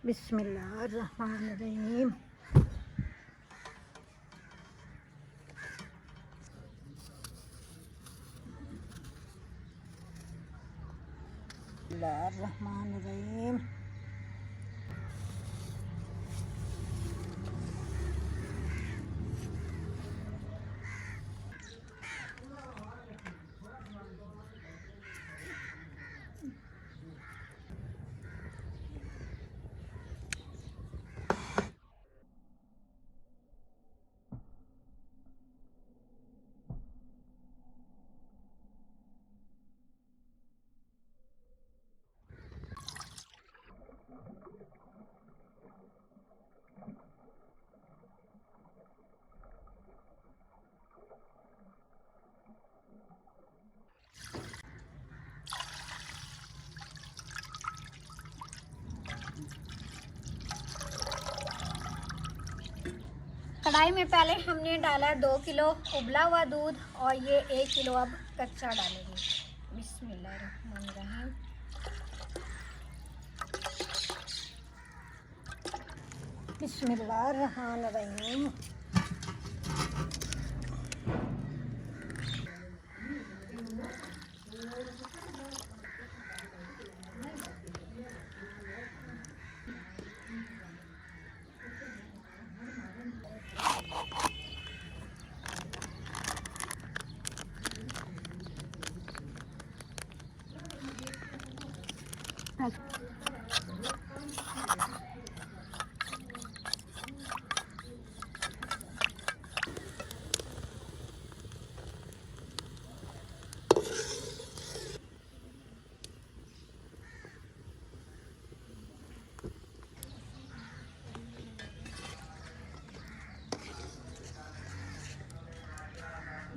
बिस्मिल्लाहिर्रहमानिर्रहीम। बिस्मिल्लाहिर्रहमानिर्रहीम। कढ़ाई में पहले हमने डाला 2 किलो उबला हुआ दूध और ये 1 किलो अब कच्चा डालेंगे। बिस्मिल्लाहिर्रहमानिर्रहीम। बिस्मिल्लाहिर्रहमानिर्रहीम।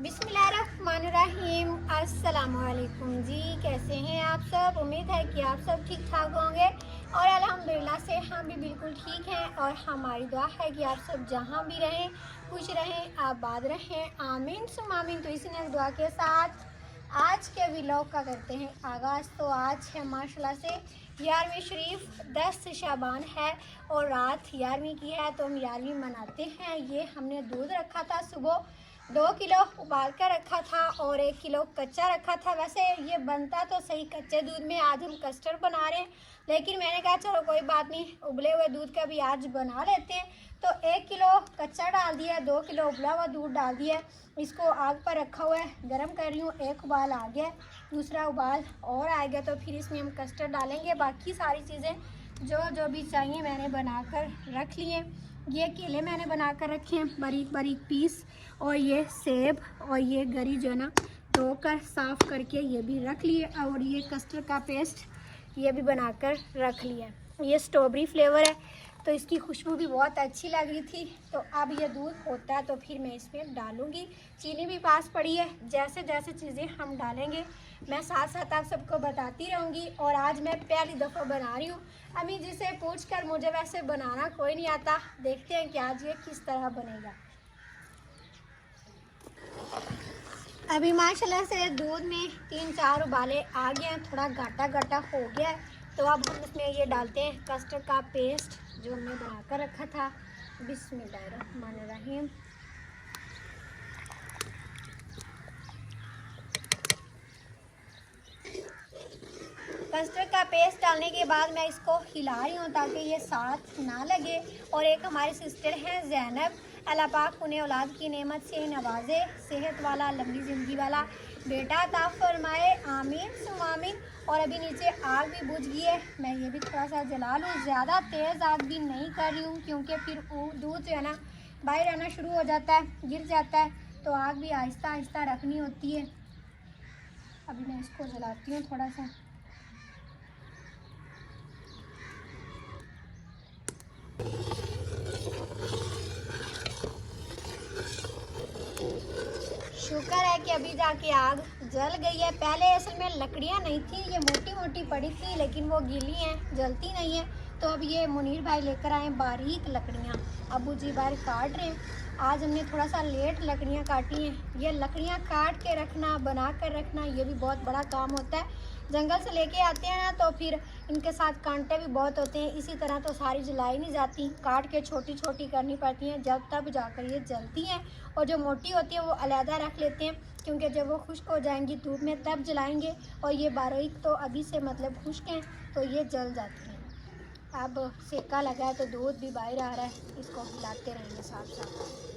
बिस्मिल्लाहिर्रहमानिर्रहीम। अस्सलामुअलैकुम जी, कैसे हैं आप सब? उम्मीद है कि आप सब ठीक ठाक होंगे और अल्हम्दुलिल्लाह से हम भी बिल्कुल ठीक हैं। और हमारी दुआ है कि आप सब जहां भी रहें खुश रहें, आबाद रहें, आमीन सुम आमीन। तो इसी ने दुआ के साथ आज के व्लॉग का करते हैं आगाज़। तो आज है माशाल्लाह से 11वीं शरीफ 10 शाबान है और रात 11वीं की है, तो हम 11वीं मनाते हैं। ये हमने दूध रखा था, सुबह 2 किलो उबाल कर रखा था और 1 किलो कच्चा रखा था। वैसे ये बनता तो सही कच्चे दूध में, आज हम कस्टर्ड बना रहे हैं, लेकिन मैंने कहा चलो कोई बात नहीं, उबले हुए दूध का भी आज बना लेते हैं। तो 1 किलो कच्चा डाल दिया, 2 किलो उबला हुआ दूध डाल दिया। इसको आग पर रखा हुआ है, गर्म कर रही हूँ। एक उबाल आ गया, दूसरा उबाल और आएगा, तो फिर इसमें हम कस्टर्ड डालेंगे। बाकी सारी चीज़ें जो भी चाहिए मैंने बनाकर रख लिए। ये केले मैंने बनाकर रखे हैं बारीक बारीक पीस, और ये सेब और ये गरी जो है ना धोकर साफ़ करके ये भी रख लिए। और ये कस्टर्ड का पेस्ट ये भी बनाकर रख लिया। ये स्ट्रॉबेरी फ्लेवर है, तो इसकी खुशबू भी बहुत अच्छी लग रही थी। तो अब ये दूध होता है तो फिर मैं इसमें डालूँगी। चीनी भी पास पड़ी है। जैसे जैसे चीज़ें हम डालेंगे मैं साथ साथ आप सबको बताती रहूँगी। और आज मैं पहली दफ़ा बना रही हूँ। अम्मी जी से पूछ कर, मुझे वैसे बनाना कोई नहीं आता, देखते हैं कि आज ये किस तरह बनेगा। अभी माशाल्लाह से दूध में 3-4 उबाले आ गए हैं, थोड़ा गाटा गाटा हो गया है। तो अब हम इसमें ये डालते हैं कस्टर्ड का पेस्ट जो हमने बनाकर रखा था। बिस्मिल्लाहिर्रहमानिर्रहीम। कस्टर्ड का पेस्ट डालने के बाद मैं इसको हिला रही हूँ ताकि ये साथ ना लगे। और एक हमारी सिस्टर हैं ज़ैनब, अल्लाह पाक उन्हें औलाद की नेमत से नवाजे, सेहत वाला लंबी ज़िंदगी वाला बेटा अता फरमाए, आमीन सुम आमीन। और अभी नीचे आग भी बुझ गई है, मैं ये भी थोड़ा सा जला लूँ। ज़्यादा तेज़ आग भी नहीं कर रही हूँ क्योंकि फिर दूध जो है ना बाहर आना शुरू हो जाता है, गिर जाता है, तो आग भी आहिस्ता आहिस्ता रखनी होती है। अभी मैं इसको जलाती हूँ थोड़ा सा। शुक्र है कि अभी जाके आग जल गई है। पहले असल में लकड़ियां नहीं थी, ये मोटी मोटी पड़ी थी, लेकिन वो गीली हैं, जलती नहीं है। तो अब ये मुनीर भाई लेकर आए बारीक लकड़ियां, अबू जी बाहर काट रहे हैं। आज हमने थोड़ा सा लेट लकड़ियां काटी हैं। ये लकड़ियां काट के रखना, बना कर रखना, ये भी बहुत बड़ा काम होता है। जंगल से लेके आते हैं ना तो फिर इनके साथ कांटे भी बहुत होते हैं, इसी तरह तो सारी जलाई नहीं जाती, काट के छोटी छोटी करनी पड़ती हैं, जब तब जाकर ये जलती हैं। और जो मोटी होती है वो अलहदा रख लेते हैं, क्योंकि जब वो खुश्क हो जाएंगी धूप में तब जलाएंगे। और ये बारीक तो अभी से मतलब खुश्क हैं तो ये जल जाती हैं। अब सेका लगा है तो दूध भी बाहर आ रहा है, इसको हिलाते रहेंगे साथ साथ।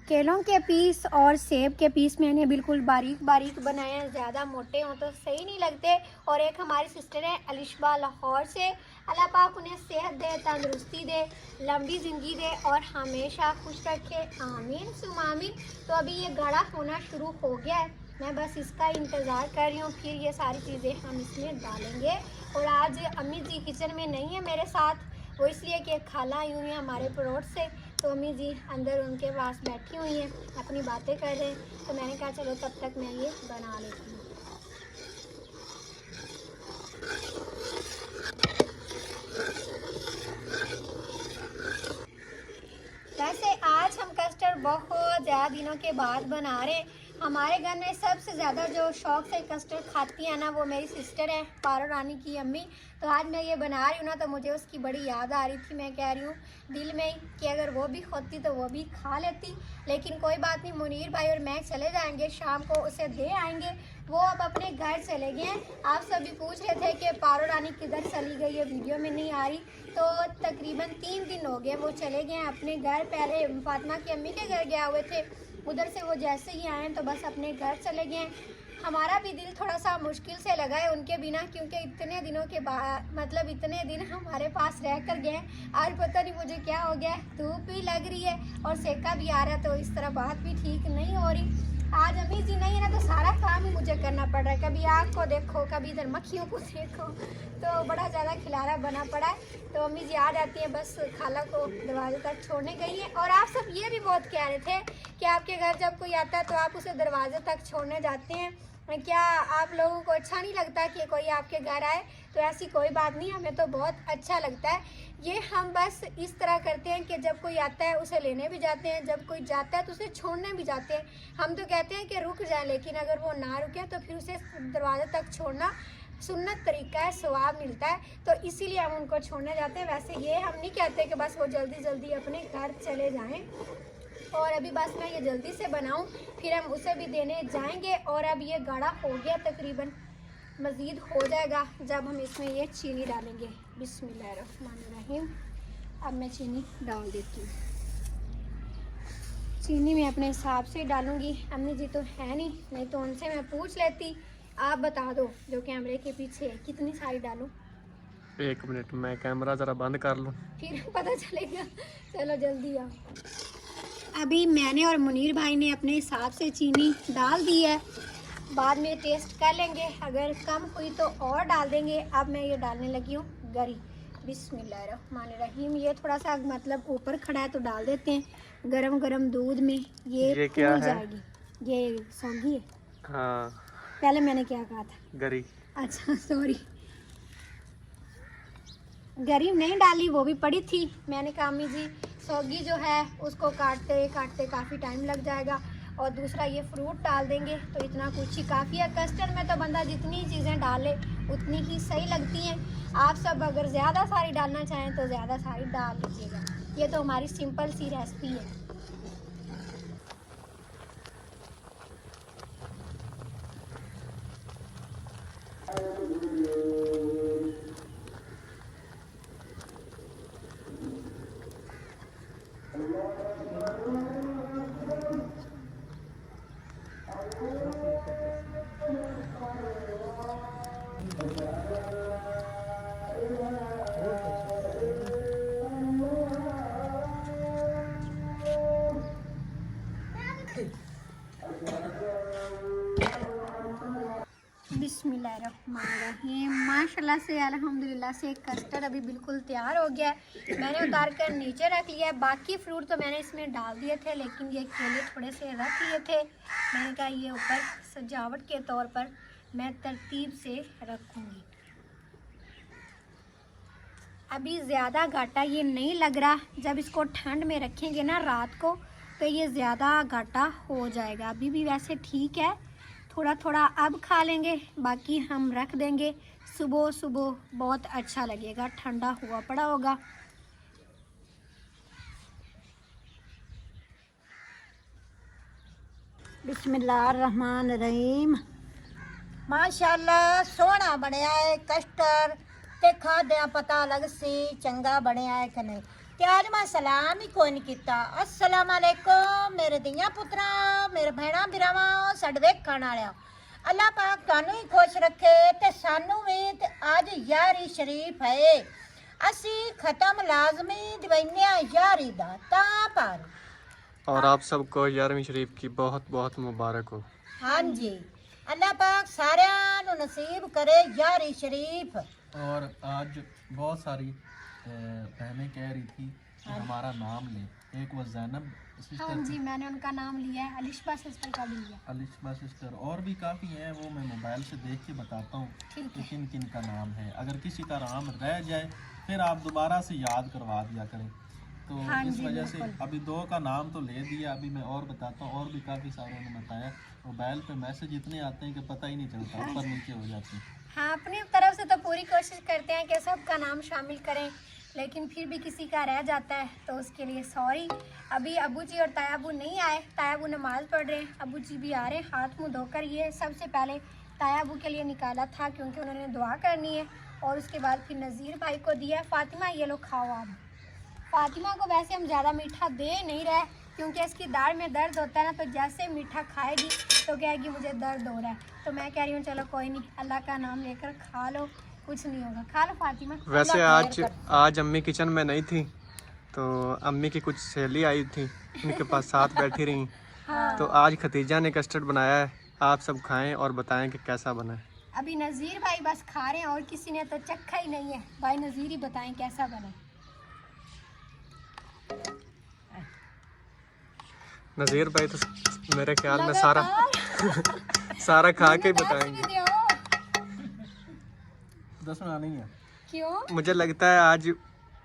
केलों के पीस और सेब के पीस मैंने बिल्कुल बारीक बारीक बनाए हैं, ज़्यादा मोटे हों तो सही नहीं लगते। और एक हमारी सिस्टर है अलिशबा लाहौर से, अल्लाह पाक उन्हें सेहत दे, तंदुरुस्ती दे, लंबी ज़िंदगी दे और हमेशा खुश रखे, आमीन सुम आमीन। तो अभी ये गाढ़ा होना शुरू हो गया है, मैं बस इसका इंतज़ार कर रही हूँ, फिर ये सारी चीज़ें हम इसमें डालेंगे। और आज अम्मी जी किचन में नहीं है मेरे साथ, वो इसलिए कि खाला आई हुई है हमारे पड़ोस से, तो अम्मी जी अंदर उनके पास बैठी हुई हैं, अपनी बातें कर रहे हैं। तो मैंने कहा चलो तब तक मैं ये बना लेती हूँ। वैसे आज हम कस्टर्ड बहुत ज़्यादा दिनों के बाद बना रहे हैं। हमारे घर में सबसे ज़्यादा जो शौक़ से कस्टर्ड खाती है ना वो मेरी सिस्टर है, पारो रानी की अम्मी। तो आज मैं ये बना रही हूँ ना तो मुझे उसकी बड़ी याद आ रही थी। मैं कह रही हूँ दिल में ही कि अगर वो भी होती तो वो भी खा लेती, लेकिन कोई बात नहीं, मुनीर भाई और मैं चले जाएंगे शाम को, उसे दे आएंगे। वो अब अपने घर चले गए हैं। आप सभी पूछ रहे थे कि पारो रानी किधर चली गई है, वीडियो में नहीं आ रही। तो तकरीबन 3 दिन हो गए वो चले गए हैं अपने घर। पहले फातिमा की अम्मी के घर गए हुए थे, उधर से वो जैसे ही आए तो बस अपने घर चले गए। हमारा भी दिल थोड़ा सा मुश्किल से लगा है उनके बिना, क्योंकि इतने दिनों के बाद मतलब इतने दिन हमारे पास रह कर गए। आज पता नहीं मुझे क्या हो गया, धूप भी लग रही है और सेका भी आ रहा है, तो इस तरह बात भी ठीक नहीं हो रही। आज अम्मी जी नहीं है ना तो सारा काम ही मुझे करना पड़ रहा है, कभी आग को देखो, कभी इधर मक्खियों को देखो, तो बड़ा ज़्यादा खिलारा बना पड़ा है। तो अम्मी जी आ जाती हैं, बस खाला को दरवाजे तक छोड़ने गई हैं। और आप सब ये भी बहुत कह रहे थे कि आपके घर जब कोई आता है तो आप उसे दरवाजे तक छोड़ने जाते हैं, क्या आप लोगों को अच्छा नहीं लगता कि कोई आपके घर आए? तो ऐसी कोई बात नहीं, हमें तो बहुत अच्छा लगता है। ये हम बस इस तरह करते हैं कि जब कोई आता है उसे लेने भी जाते हैं, जब कोई जाता है तो उसे छोड़ने भी जाते हैं। हम तो कहते हैं कि रुक जाए, लेकिन अगर वो ना रुके तो फिर उसे दरवाजे तक छोड़ना सुन्नत तरीका है, सवाब मिलता है, तो इसीलिए हम उनको छोड़ने जाते हैं। वैसे ये हम नहीं कहते कि बस वो जल्दी जल्दी अपने घर चले जाएं। और अभी बस मैं ये जल्दी से बनाऊं, फिर हम उसे भी देने जाएंगे। और अब ये गाढ़ा हो गया, तकरीबन मज़ीद हो जाएगा जब हम इसमें ये चीनी डालेंगे। बिस्मिल्लाहिर्रहमानिर्रहीम। अब मैं चीनी डाल देती हूँ। चीनी मैं अपने हिसाब से डालूँगी, अम्मी जी तो है नहीं तो उनसे मैं पूछ लेती। आप बता दो जो कैमरे के पीछे है, कितनी सारी डालूँ? 1 मिनट, मैं कैमरा ज़रा बंद कर लूँ, फिर पता चलेगा। चलो जल्दी आओ। अभी मैंने और मुनीर भाई ने अपने हिसाब से चीनी डाल दी है, बाद में टेस्ट कर लेंगे, अगर कम हुई तो और डाल देंगे। अब मैं ये डालने लगी हूँ गरी। बिस्मिल्लाहिर्रहमानिर्रहीम। ये थोड़ा सा मतलब ऊपर खड़ा है तो डाल देते हैं। गरम गरम दूध में ये क्या है? जाएगी। ये सौंगी है। हाँ, पहले मैंने क्या कहा था? गरी। अच्छा सॉरी, गरी नहीं डाली, वो भी पड़ी थी। मैंने कहा अम्मी जी सौगी जो है उसको काटते काटते काफ़ी टाइम लग जाएगा, और दूसरा ये फ्रूट डाल देंगे तो इतना कुछ ही काफ़ी है। कस्टर्ड में तो बंदा जितनी चीज़ें डाले उतनी ही सही लगती हैं। आप सब अगर ज़्यादा सारी डालना चाहें तो ज़्यादा सारी डाल लीजिएगा। ये तो हमारी सिंपल सी रेसिपी है। बिस्मिल्लाहिर्रहमानिर्रहीम। माशाल्लाह से अल्हम्दुलिल्लाह से कस्टर्ड अभी बिल्कुल तैयार हो गया है। मैंने उतार कर नीचे रख लिया है। बाकी फ्रूट तो मैंने इसमें डाल दिए थे, लेकिन ये केले थोड़े से रख लिए थे। मैंने कहा ये ऊपर सजावट के तौर पर मैं तरतीब से रखूँगी। अभी ज़्यादा घाटा ये नहीं लग रहा, जब इसको ठंड में रखेंगे ना रात को तो ये ज़्यादा घाटा हो जाएगा। अभी भी वैसे ठीक है, थोड़ा थोड़ा अब खा लेंगे, बाकी हम रख देंगे सुबह सुबह, बहुत अच्छा लगेगा, ठंडा हुआ पड़ा होगा। बिस्मिल्लाहिर्रहमानिर्रहीम। माशाअल्लाह सोहना बनया है कस्टर ते खाद्या पता लग सी चंगा बनया है कि नहीं। ते आज मैं सलाम ही कोई नहीं किता। अस्सलाम वालेकुम मेरे दियां पुत्रा, मेरे भैणा बिरावा, साडे वेखण वालिया, अल्लाह पाक तुहानू ही खुश रखे ते सानू भी। ते आज यारी शरीफ है, असी खत्म लाजमी दिवैने यारी दा तां पर। और आप सबको 11वीं शरीफ की बहुत बहुत मुबारक हो। हाँ जी, अल्लाह पाक सारियां नू नसीब करे यारी शरीफ। और आज बहुत सारी बहनें कह रही थी कि हमारा नाम ले। एक वो जैनब हाँ सिस्टर, जी, मैंने उनका नाम लिया है, अलिशबा सिस्टर का भी लिया। अलिशबा सिस्टर, और भी काफ़ी हैं, वो मैं मोबाइल से देख के बताता हूँ ठीक कि किन किन का नाम है। अगर किसी का नाम रह जाए फिर आप दोबारा से याद करवा दिया करें। तो हाँ इस जी, वजह से बिल्कुल। अभी 2 का नाम तो ले दिया, अभी मैं और बताता हूँ। और भी काफ़ी सारों ने बताया। मोबाइल पे मैसेज इतने आते हैं कि पता ही नहीं चलता, ऊपर नीचे हो जाते हैं। हाँ, अपनी तरफ से तो पूरी कोशिश करते हैं कि सबका नाम शामिल करें, लेकिन फिर भी किसी का रह जाता है तो उसके लिए सॉरी। अभी अबू जी और तायाबू नहीं आए, तायाबू नमाज़ पढ़ रहे हैं, अबू जी भी आ रहे हैं हाथ मुंह धोकर। ये सबसे पहले तायाबू के लिए निकाला था क्योंकि उन्होंने दुआ करनी है, और उसके बाद फिर नज़ीर भाई को दिया है। फ़ातिमा ये लो खाओ आप। फ़ातिमा को वैसे हम ज़्यादा मीठा दे नहीं रहे क्योंकि इसकी दाढ़ में दर्द होता है ना, तो जैसे मीठा खाएगी तो कहेगी मुझे दर्द हो रहा है। तो मैं कह रही हूँ चलो कोई नहीं, अल्लाह का नाम लेकर खा लो, कुछ नहीं होगा, खा लो फ़ातिमा। वैसे अल्लाह खैर आज अम्मी किचन में नहीं थी, तो अम्मी की कुछ सहेली आई थी, उनके पास साथ बैठी रही। हाँ। तो आज खतीजा ने कस्टर्ड बनाया है, आप सब खाएं और बताएं कि कैसा बना है। अभी नज़ीर भाई बस खा रहे हैं और किसी ने तो चखा ही नहीं है। भाई नज़ीर ही बताएं कैसा बना। नज़ीर भाई तो मेरे ख्याल में सारा सारा खा के ही बताएंगे। दसना नहीं है। क्यों? मुझे लगता है आज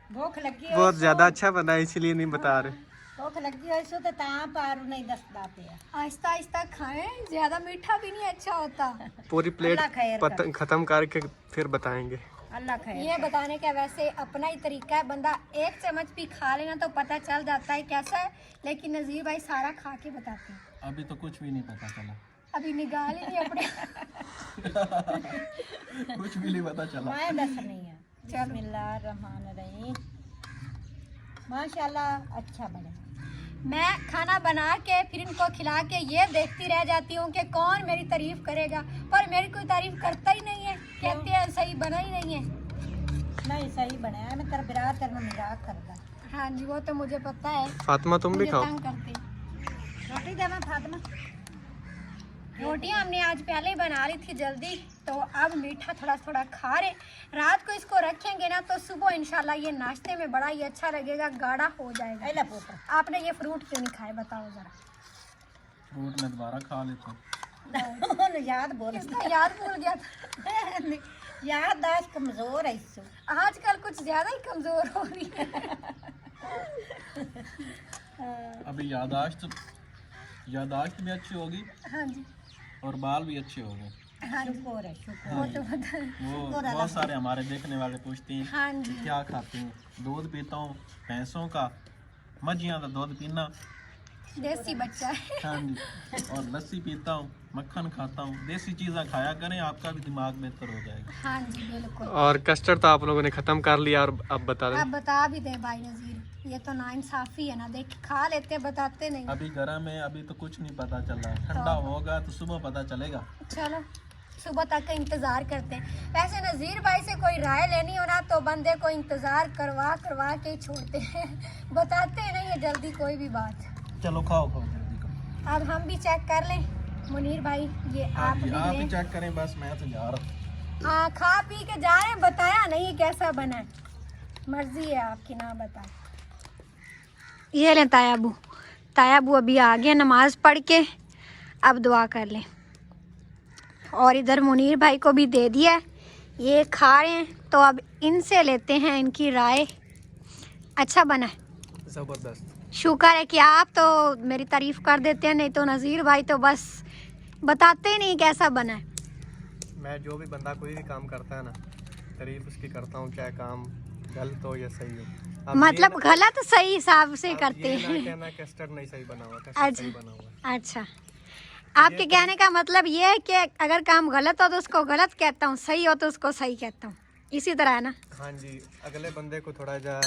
भूख लगी बहुत ज़्यादा अच्छा बना है, इसलिए नहीं बता रहे। भूख लगी हो सो तो तां पर नहीं दसदा पिया। आहिस्ता आहिस्ता खाएं, ज़्यादा मीठा भी नहीं अच्छा होता। पूरी प्लेट अल्लाह खैर ख़त्म करके फिर बताएंगे। अल्लाह खैर। ये बताने का वैसे अपना ही तरीका है, बंदा 1 चम्मच भी खा लेना तो पता चल जाता है कैसा है, लेकिन नज़ीर भाई सारा खा के बताते हैं। अभी तो कुछ भी नहीं पता चला, अभी निकाल ही नहीं अपने। कुछ भी नहीं पता चला। मैं दसनी है। चलो। बिस्मिल्लाहिर्रहमानिर्रहीम। माशाल्लाह अच्छा बना। मैं खाना बना के फिर इनको खिला के ये देखती रह जाती हूँ कि कौन मेरी तारीफ करेगा, पर मेरी कोई तारीफ करता ही नहीं है, कहते हैं सही बना ही नहीं है। नहीं सही बनाया, मैं तेरा बिरात करना मजाक करता। हाँ जी, वो तो मुझे पता है, फातिमा तुम भी मुझे खाओ। तंग करते। रोटी देना फातिमा। रोटियां हमने आज पहले ही बना ली थी जल्दी, तो अब मीठा थोड़ा थोड़ा खा रहे। रात को इसको रखेंगे ना तो सुबह इंशाल्लाह ये नाश्ते में बड़ा ही अच्छा लगेगा, गाढ़ा हो जाएगा। ऐला पुत्र आपने ये फ्रूट क्यों नहीं खाए बताओ जरा? फ्रूट में दोबारा खा लेता हूँ। उन्हें याद बोल। इसको याद भूल गया था। याददाश्त कमजोर है इससे। आजकल कुछ ज्यादा ही कमजोर हो रही है। अभी यादाश्त भी अच्छी होगी हाँ जी, और बाल भी अच्छे हो गए। हाँ जी, शुक्र है शुक्र। वो तो पता है। वो बहुत सारे हमारे देखने वाले पूछते हैं हाँ कि जी, क्या खाते हैं। दूध पीता हूँ भैंसों का, मझियाँ का दूध पीना। देसी बच्चा है। हाँ जी, और लस्सी पीता हूँ, मक्खन खाता हूँ। देसी चीज़ें खाया करें, आपका भी दिमाग बेहतर हो जाएगा। हाँ जी बिल्कुल। और कस्टर्ड तो आप लोगों ने ख़त्म कर लिया, और अब बता दें। आप बता भी दे भाई नज़ीर, ये तो नाइंसाफी है ना, देख खा लेते बताते नहीं। अभी गर्म है, अभी तो कुछ नहीं पता चल रहा। ठंडा होगा तो सुबह पता चलेगा। चलो सुबह तक का इंतज़ार करते हैं। वैसे नज़ीर भाई से कोई राय लेनी हो ना तो बंदे को इंतज़ार करवा करवा के ही छोड़ते हैं, बताते नहीं है जल्दी कोई भी बात। चलो खाओ खाओ जल्दी खाओ। अब हम भी चेक कर लें मुनीर भाई, ये हाँ आप जी, आप भी ही लें। चेक करें, बस मैं तो जा रहा हूँ। हाँ, खा पी के जा रहे हैं, बताया नहीं कैसा बना है, मर्जी है आपकी ना बताए। ये लें तायाबू, तायाबू अभी आ गए नमाज पढ़ के, अब दुआ कर लें। और इधर मुनीर भाई को भी दे दिया है, ये खा रहे हैं, तो अब इनसे लेते हैं इनकी राय। अच्छा बना है, ज़बरदस्त। शुक्र है कि आप तो मेरी तारीफ कर देते हैं, नहीं तो नज़ीर भाई तो बस बताते ही नहीं कैसा बना है। मैं जो भी बंदा कोई भी काम करता है ना, तारीफ उसकी करता हूँ, चाहे काम गलत हो या सही हो। अब मतलब ये ना- गलत सही हिसाब से अब करते ये ना हैं। कहना कस्टर्ड नहीं सही बना हुआ, कस्टर्ड अच्छा। सही बना हुआ है। अच्छा, आपके कहने का मतलब ये है कि अगर काम गलत हो तो उसको गलत कहता हूँ, सही हो तो उसको सही कहता हूँ, इसी तरह है ना। हाँ जी, अगले बंदे को थोड़ा जा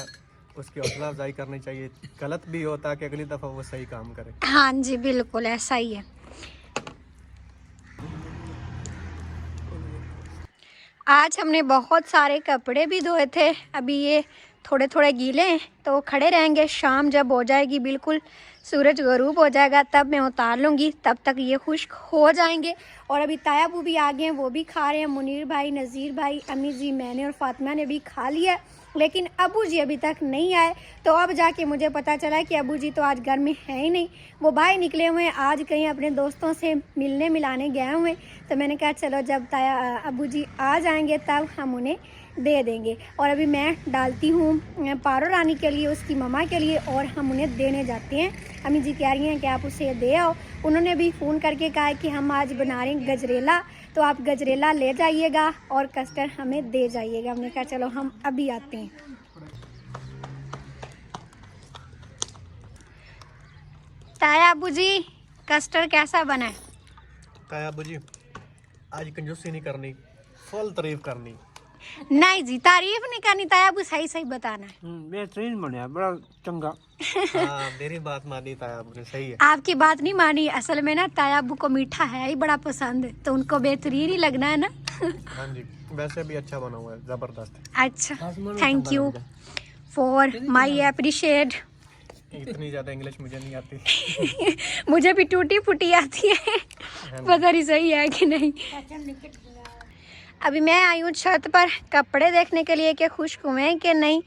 उसकी हौसला अफजाई करनी चाहिए, गलत भी हो ताकि अगली दफ़ा वो सही काम करे। हाँ जी, बिल्कुल ऐसा ही है। आज हमने बहुत सारे कपड़े भी धोए थे, अभी ये थोड़े थोड़े गीले हैं तो वो खड़े रहेंगे। शाम जब हो जाएगी, बिल्कुल सूरज गरूब हो जाएगा, तब मैं उतार लूँगी, तब तक ये खुश्क हो जाएंगे। और अभी ताया अबू भी आ गए हैं, वो भी खा रहे हैं। मुनीर भाई, नज़ीर भाई, अम्मी जी, मैंने और फातिमा ने भी खा लिया, लेकिन अबू जी अभी तक नहीं आए। तो अब जाके मुझे पता चला कि अबू जी तो आज घर में है ही नहीं, वो बाहर निकले हुए हैं, आज कहीं अपने दोस्तों से मिलने मिलाने गए हुए। तो मैंने कहा चलो जब ताया अबू जी आ जाएंगे तब हम उन्हें दे देंगे। और अभी मैं डालती हूँ पारो रानी के लिए, उसकी ममा के लिए, और हम उन्हें देने जाते हैं। अम्मी जी कह रही हैं कि आप उसे दे आओ। उन्होंने भी फ़ोन करके कहा कि हम आज बना रहे हैं गजरेला, तो आप गजरेला ले जाइएगा और कस्टर्ड हमें दे जाइएगा। हमने कहा चलो हम अभी आते हैं। ताया अबू जी, कस्टर्ड कैसा बना है? ताया अबू जी, आज कंजूसी नहीं करनी, फुल तारीफ करनी। नहीं जी, तारीफ नहीं करनी, ताया अबू सही सही बताना है। बेहतरीन बनया, बड़ा चंगा। हाँ, मेरी बात मानी ताया अबू ने, सही है। आपकी बात नहीं मानी, असल में ना ताया अबू को मीठा है ही बड़ा पसंद है, तो उनको बेहतरीन ही लगना है ना। हाँ जी, वैसे भी अच्छा बना हुआ है, ज़बरदस्त। अच्छा, thank you for my appreciate. इतनी ज़्यादा इंग्लिश मुझे नहीं आती। मुझे भी टूटी फूटी आती है, पता नहीं सही है कि नहीं। अभी मैं आई हूँ छत पर कपड़े देखने के लिए कि खुश्क हुए हैं कि नहीं,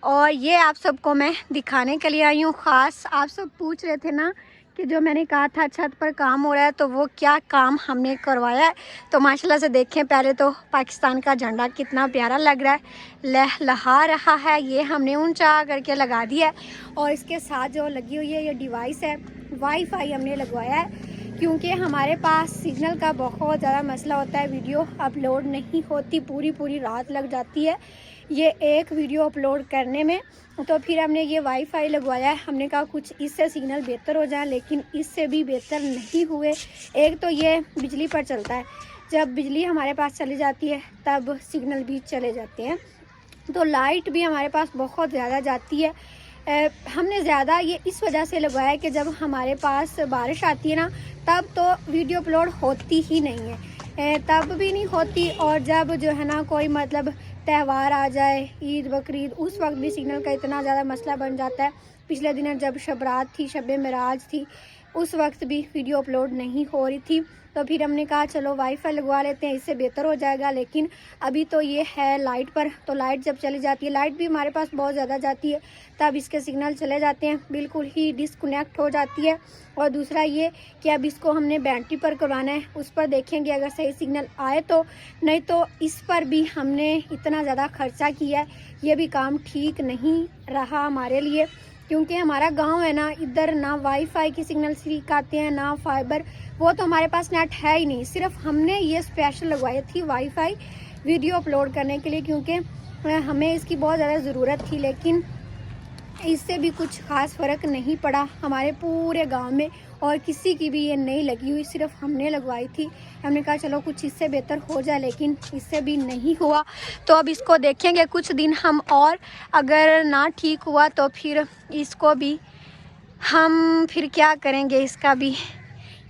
और ये आप सबको मैं दिखाने के लिए आई हूँ। ख़ास आप सब पूछ रहे थे ना कि जो मैंने कहा था छत पर काम हो रहा है, तो वो क्या काम हमने करवाया है। तो माशाल्लाह से देखें, पहले तो पाकिस्तान का झंडा कितना प्यारा लग रहा है, लहलहा रहा है। ये हमने ऊंचा करके लगा दिया है, और इसके साथ जो लगी हुई है ये डिवाइस है, वाईफाई हमने लगवाया है, क्योंकि हमारे पास सिग्नल का बहुत ज़्यादा मसला होता है, वीडियो अपलोड नहीं होती, पूरी पूरी रात लग जाती है ये एक वीडियो अपलोड करने में। तो फिर हमने ये वाईफाई लगवाया है। हमने कहा कुछ इससे सिग्नल बेहतर हो जाए, लेकिन इससे भी बेहतर नहीं हुए। एक तो ये बिजली पर चलता है, जब बिजली हमारे पास चली जाती है तब सिग्नल भी चले जाते हैं। तो लाइट भी हमारे पास बहुत ज़्यादा जाती है। हमने ज़्यादा ये इस वजह से लगवाया है कि जब हमारे पास बारिश आती है ना, तब तो वीडियो अपलोड होती ही नहीं है, तब भी नहीं होती। और जब जो है ना कोई मतलब त्यौहार आ जाए, ईद बकरीद, उस वक्त भी सिग्नल का इतना ज़्यादा मसला बन जाता है। पिछले दिनों जब शब रात थी, शब मेराज थी, उस वक्त भी वीडियो अपलोड नहीं हो रही थी। तो फिर हमने कहा चलो वाईफाई लगवा लेते हैं, इससे बेहतर हो जाएगा। लेकिन अभी तो ये है लाइट पर, तो लाइट जब चली जाती है, लाइट भी हमारे पास बहुत ज़्यादा जाती है, तब इसके सिग्नल चले जाते हैं, बिल्कुल ही डिस्कनेक्ट हो जाती है। और दूसरा ये कि अब इसको हमने बैटरी पर करवाना है, उस पर देखेंगे अगर सही सिग्नल आए तो, नहीं तो इस पर भी हमने इतना ज़्यादा खर्चा किया है, ये भी काम ठीक नहीं रहा हमारे लिए। क्योंकि हमारा गांव है ना, इधर ना वाईफाई की सिग्नल ठीक आते हैं ना फाइबर, वो तो हमारे पास नेट है ही नहीं। सिर्फ हमने ये स्पेशल लगवाई थी वाईफाई वीडियो अपलोड करने के लिए, क्योंकि हमें इसकी बहुत ज़्यादा ज़रूरत थी। लेकिन इससे भी कुछ ख़ास फ़र्क नहीं पड़ा हमारे पूरे गांव में, और किसी की भी ये नहीं लगी हुई, सिर्फ हमने लगवाई थी। हमने कहा चलो कुछ इससे बेहतर हो जाए, लेकिन इससे भी नहीं हुआ। तो अब इसको देखेंगे कुछ दिन हम, और अगर ना ठीक हुआ तो फिर इसको भी हम फिर क्या करेंगे, इसका भी,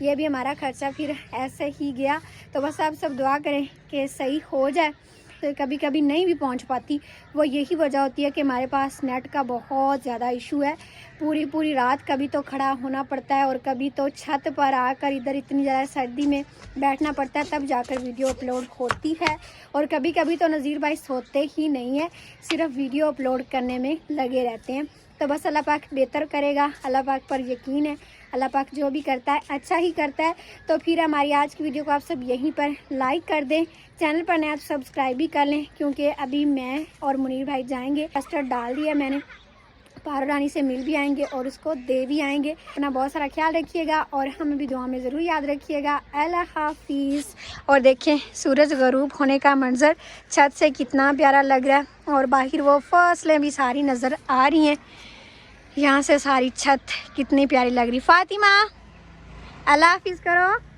ये भी हमारा खर्चा फिर ऐसे ही गया। तो बस आप सब दुआ करें कि सही हो जाए। तो कभी कभी नहीं भी पहुंच पाती, वो यही वजह होती है कि हमारे पास नेट का बहुत ज़्यादा इशू है। पूरी पूरी रात कभी तो खड़ा होना पड़ता है, और कभी तो छत पर आकर इधर इतनी ज़्यादा सर्दी में बैठना पड़ता है, तब जाकर वीडियो अपलोड होती है। और कभी कभी तो नज़ीर भाई सोते ही नहीं है, सिर्फ वीडियो अपलोड करने में लगे रहते हैं। तो बस अल्लाह पाक बेहतर करेगा, अल्लाह पाक पर यकीन है, अल्लाह पाक जो भी करता है अच्छा ही करता है। तो फिर हमारी आज की वीडियो को आप सब यहीं पर लाइक कर दें, चैनल पर नया तो सब्सक्राइब भी कर लें, क्योंकि अभी मैं और मुनीर भाई जाएंगे। कस्टर्ड डाल दिया मैंने, पारो रानी से मिल भी आएंगे और उसको दे भी आएंगे। अपना बहुत सारा ख्याल रखिएगा और हमें भी दुआ में ज़रूर याद रखिएगा। अल्लाह हाफिज़। और देखें सूरज गरूब होने का मंज़र छत से कितना प्यारा लग रहा है और बाहर वो फसलें भी सारी नज़र आ रही हैं। यहाँ से सारी छत कितनी प्यारी लग रही। फातिमा अल्लाह हाफिज़ करो।